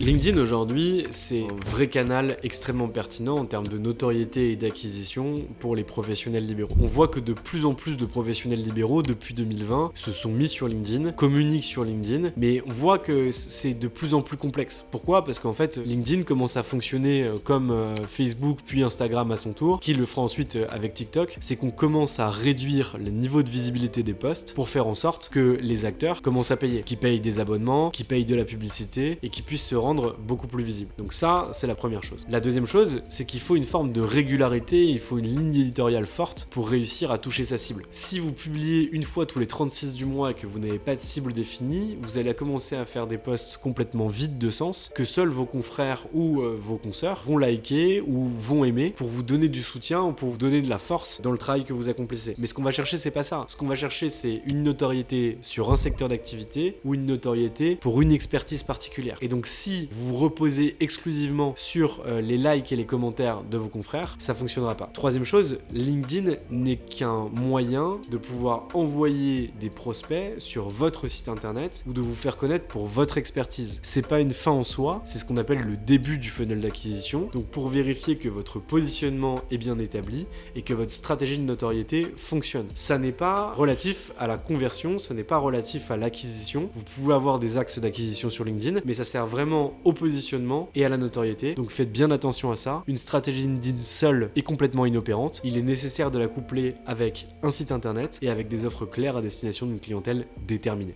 LinkedIn aujourd'hui, c'est un vrai canal extrêmement pertinent en termes de notoriété et d'acquisition pour les professionnels libéraux. On voit que de plus en plus de professionnels libéraux depuis 2020 se sont mis sur LinkedIn, communiquent sur LinkedIn, mais on voit que c'est de plus en plus complexe. Pourquoi ? Parce qu'en fait, LinkedIn commence à fonctionner comme Facebook puis Instagram à son tour, qui le fera ensuite avec TikTok. C'est qu'on commence à réduire le niveau de visibilité des posts pour faire en sorte que les acteurs commencent à payer, qui payent des abonnements, qui payent de la publicité et qui puissent se rendre beaucoup plus visibles. Donc ça, c'est la première chose. La deuxième chose, c'est qu'il faut une forme de régularité, il faut une ligne éditoriale forte pour réussir à toucher sa cible. Si vous publiez une fois tous les 36 du mois et que vous n'avez pas de cible définie, vous allez commencer à faire des posts complètement vides de sens que seuls vos confrères ou vos consoeurs vont liker ou vont aimer pour vous donner du soutien ou pour vous donner de la force dans le travail que vous accomplissez. Mais ce qu'on va chercher, c'est pas ça. Ce qu'on va chercher, c'est une notoriété sur un secteur d'activité ou une notoriété pour une expertise particulière. Et donc si vous reposez exclusivement sur les likes et les commentaires de vos confrères, ça fonctionnera pas. Troisième chose, LinkedIn n'est qu'un moyen de pouvoir envoyer des prospects sur votre site internet ou de vous faire connaître pour votre expertise. C'est pas une fin en soi, c'est ce qu'on appelle le début du funnel d'acquisition. Donc pour vérifier que votre positionnement est bien établi et que votre stratégie de notoriété fonctionne. Ça n'est pas relatif à la conversion, ça n'est pas relatif à l'acquisition. Vous pouvez avoir des axes d'acquisition sur LinkedIn, mais ça sert vraiment au positionnement et à la notoriété. Donc faites bien attention à ça. Une stratégie LinkedIn seule est complètement inopérante. Il est nécessaire de la coupler avec un site internet et avec des offres claires à destination d'une clientèle déterminée.